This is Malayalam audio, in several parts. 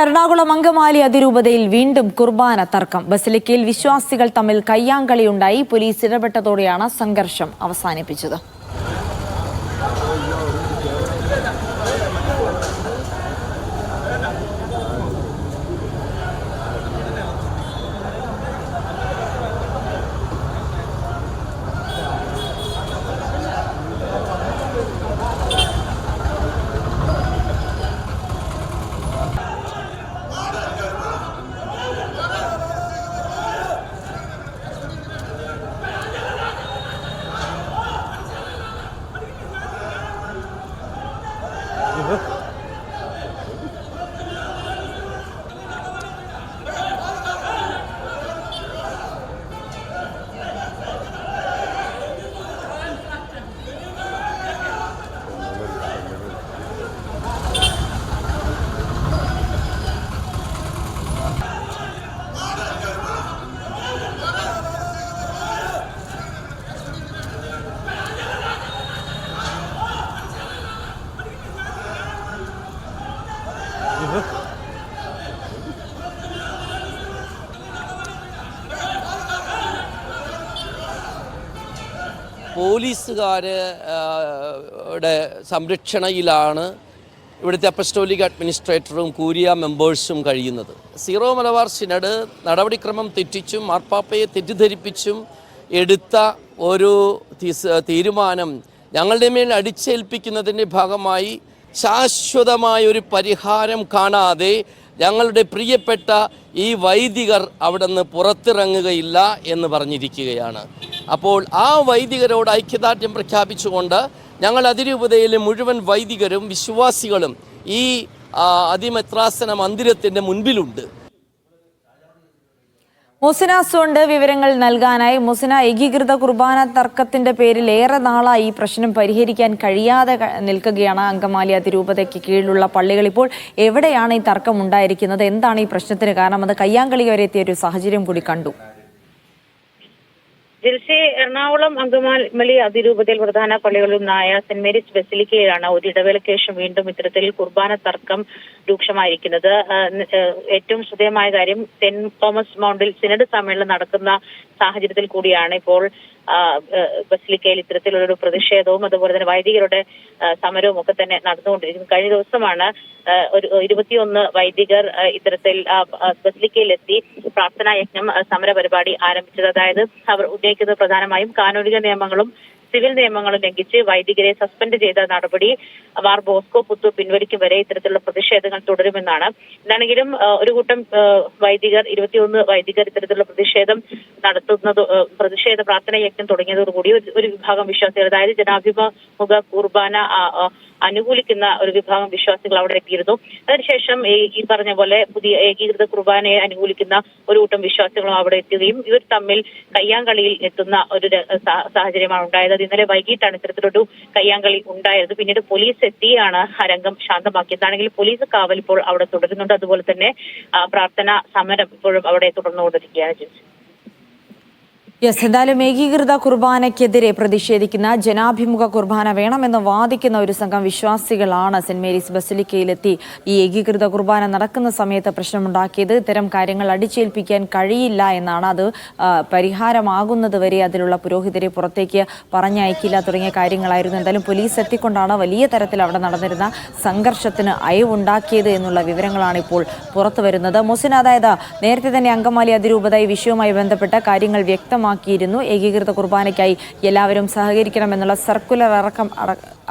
എറണാകുളം അങ്കമാലി അതിരൂപതയിൽ വീണ്ടും കുർബാന തർക്കം. ബസിലിക്കയിൽ വിശ്വാസികൾ തമ്മിൽ കയ്യാങ്കളിയുണ്ടായി. പോലീസ് ഇടപെട്ടതോടെയാണ് സംഘർഷം അവസാനിപ്പിച്ചത്. പോലീസുകാരുടെ സംരക്ഷണയിലാണ് ഇവിടുത്തെ അപ്പസ്റ്റോലിക് അഡ്മിനിസ്ട്രേറ്ററും കൂരിയ മെമ്പേഴ്സും കഴിയുന്നത്. സീറോ മലബാർ സിനഡ് നടപടിക്രമം തെറ്റിച്ചും മാർപ്പാപ്പയെ തെറ്റിദ്ധരിപ്പിച്ചും എടുത്ത ഒരു തീരുമാനം ഞങ്ങളുടെ മേൽ അടിച്ചേൽപ്പിക്കുന്നതിൻ്റെ ഭാഗമായി ശാശ്വതമായൊരു പരിഹാരം കാണാതെ ഞങ്ങളുടെ പ്രിയപ്പെട്ട ഈ വൈദികർ അവിടെ നിന്ന് പുറത്തിറങ്ങുകയില്ല എന്ന് പറഞ്ഞിരിക്കുകയാണ്. അപ്പോൾ ആ വൈദികരോട് ഐക്യദാർഢ്യം പ്രഖ്യാപിച്ചുകൊണ്ട് ഞങ്ങൾ അതിരൂപതയിലെ മുഴുവൻ വൈദികരും വിശ്വാസികളും ഈ അതിമെത്രാസന മന്ദിരത്തിൻ്റെ മുൻപിലുണ്ട്. മുസിന സോണ്ട് വിവരങ്ങൾ നൽകാനായി. മുസിന, ഏകീകൃത കുർബാന തർക്കത്തിന്റെ പേരിൽ ഏറെ നാളായി ഈ പ്രശ്നം പരിഹരിക്കാൻ കഴിയാതെ നിൽക്കുകയാണ് അങ്കമാലി അതിരൂപതയ്ക്ക് കീഴിലുള്ള പള്ളികൾ. ഇപ്പോൾ എവിടെയാണ് ഈ തർക്കം ഉണ്ടായിരിക്കുന്നത്? എന്താണ് ഈ പ്രശ്നത്തിന് കാരണം? അത് കയ്യാങ്കളി വരെ എത്തിയ ഒരു സാഹചര്യം കൂടി കണ്ടു. എറണാകുളം അങ്കമാലി അതിരൂപതയിൽ പ്രധാന പള്ളികളിലൊന്നായ സെന്റ് മേരീസ് ബസിലിക്കയിലാണ് ഒരു ഇടവേളയ്ക്ക് ശേഷം വീണ്ടും ഇത്തരത്തിൽ കുർബാന തർക്കം രൂക്ഷമായിരിക്കുന്നത്. ഏറ്റവും ശ്രദ്ധേയമായ കാര്യം, സെന്റ് തോമസ് മൗണ്ടിൽ സിനഡ് സമ്മേളനം നടക്കുന്ന സാഹചര്യത്തിൽ കൂടിയാണ് ഇപ്പോൾ ബസിലിക്കയിൽ ഇത്തരത്തിലുള്ളൊരു പ്രതിഷേധവും അതുപോലെ തന്നെ വൈദികരുടെ സമരവും ഒക്കെ തന്നെ നടന്നുകൊണ്ടിരിക്കുന്നത്. കഴിഞ്ഞ ദിവസമാണ് ഒരു 21 വൈദികർ ഇത്തരത്തിൽ ബസിലിക്കയിലെത്തി പ്രാർത്ഥനാ യജ്ഞം സമര പരിപാടി ആരംഭിച്ചത്. അതായത് അവർ ഉന്നയിക്കുന്നത് പ്രധാനമായും കാനോനിക നിയമങ്ങളും സിവിൽ നിയമങ്ങളും ലംഘിച്ച് വൈദികരെ സസ്പെൻഡ് ചെയ്ത നടപടി മാർ ബോസ്കോ പുത്തൂർ പിൻവലിക്കും വരെ ഇത്തരത്തിലുള്ള പ്രതിഷേധങ്ങൾ തുടരുമെന്നാണ്. എന്താണെങ്കിലും ഒരു കൂട്ടം വൈദികർ 21 വൈദികർ ഇത്തരത്തിലുള്ള പ്രതിഷേധം നടത്തുന്നത് പ്രതിഷേധ പ്രാർത്ഥന യജ്ഞം തുടങ്ങിയതോടുകൂടി ഒരു വിഭാഗം വിശ്വാസികൾ, അതായത് ജനാഭിമുഖ കുർബാന അനുകൂലിക്കുന്ന ഒരു വിഭാഗം വിശ്വാസികൾ അവിടെ എത്തിയിരുന്നു. അതിനുശേഷം ഈ പറഞ്ഞ പോലെ പുതിയ ഏകീകൃത കുർബാനയെ അനുകൂലിക്കുന്ന ഒരു കൂട്ടം വിശ്വാസികളും അവിടെ എത്തുകയും ഇവർ തമ്മിൽ കയ്യാങ്കളിയിൽ എത്തുന്ന ഒരു സാഹചര്യമാണ് ഉണ്ടായത്. ഇന്നലെ വൈകിട്ടാണ് ഇത്തരത്തിലൊരു കയ്യാങ്കളി ഉണ്ടായത്. പിന്നീട് പോലീസ് എത്തിയാണ് ആ രംഗം ശാന്തമാക്കിയതാണെങ്കിൽ പോലീസ് കാവൽ ഇപ്പോൾ അവിടെ തുടരുന്നുണ്ട്. അതുപോലെ തന്നെ പ്രാർത്ഥനാ സമരം ഇപ്പോഴും അവിടെ തുടർന്നുകൊണ്ടിരിക്കുകയാണ്. എന്തായാലും ഏകീകൃത കുർബാനയ്ക്കെതിരെ പ്രതിഷേധിക്കുന്ന ജനാഭിമുഖ കുർബാന വേണമെന്ന് വാദിക്കുന്ന ഒരു സംഘം വിശ്വാസികളാണ് സെന്റ് മേരീസ് ബസിലിക്കയിലെത്തി ഈ ഏകീകൃത കുർബാന നടക്കുന്ന സമയത്ത് പ്രശ്നമുണ്ടാക്കിയത്. ഇത്തരം കാര്യങ്ങൾ അടിച്ചേൽപ്പിക്കാൻ കഴിയില്ല എന്നാണ്. അത് പരിഹാരമാകുന്നത് വരെ അതിലുള്ള പുരോഹിതരെ പുറത്തേക്ക് പറഞ്ഞയക്കില്ല തുടങ്ങിയ കാര്യങ്ങളായിരുന്നു. എന്തായാലും പോലീസ് എത്തിക്കൊണ്ടാണ് വലിയ തരത്തിൽ അവിടെ നടന്നിരുന്ന സംഘർഷത്തിന് അയവുണ്ടാക്കിയത് എന്നുള്ള വിവരങ്ങളാണ് ഇപ്പോൾ പുറത്തു വരുന്നത്. മുസിന, അതായത് നേരത്തെ തന്നെ അങ്കമാലി അതിരൂപത ഈ വിഷയവുമായി ബന്ധപ്പെട്ട കാര്യങ്ങൾ വ്യക്തമാക്കിയിരുന്നു. കുർബാനയ്ക്കായി എല്ലാവരും സഹകരിക്കണമെന്നുള്ള സർക്കുലർ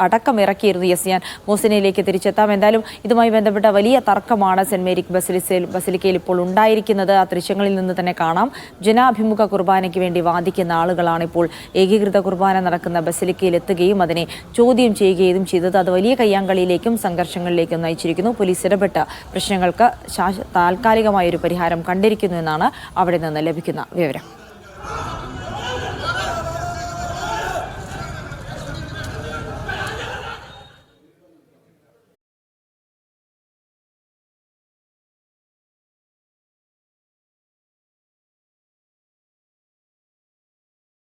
അടക്കം ഇറക്കിയിരുന്നു. ഞാൻ മോസിനയിലേക്ക് തിരിച്ചെത്താം. എന്തായാലും ഇതുമായി ബന്ധപ്പെട്ട വലിയ തർക്കമാണ് സെന്റ് മേരീസ് ബസിലിക്കയിൽ ഇപ്പോൾ ഉണ്ടായിരിക്കുന്നത്. ആ ദൃശ്യങ്ങളിൽ നിന്ന് തന്നെ കാണാം. ജനാഭിമുഖ കുർബാനയ്ക്ക് വേണ്ടി വാദിക്കുന്ന ആളുകളാണ് ഇപ്പോൾ ഏകീകൃത കുർബാന നടക്കുന്ന ബസിലിക്കയിൽ എത്തുകയും അതിനെ ചോദ്യം ചെയ്യുകയും ചെയ്തത്. അത് വലിയ കയ്യാങ്കളിയിലേക്കും സംഘർഷങ്ങളിലേക്കും നയിച്ചിരിക്കുന്നു. പോലീസ് ഇടപെട്ട പ്രശ്നങ്ങൾക്ക് താൽക്കാലികമായൊരു പരിഹാരം കണ്ടിരിക്കുന്നു എന്നാണ് അവിടെ നിന്ന് ലഭിക്കുന്ന വിവരം.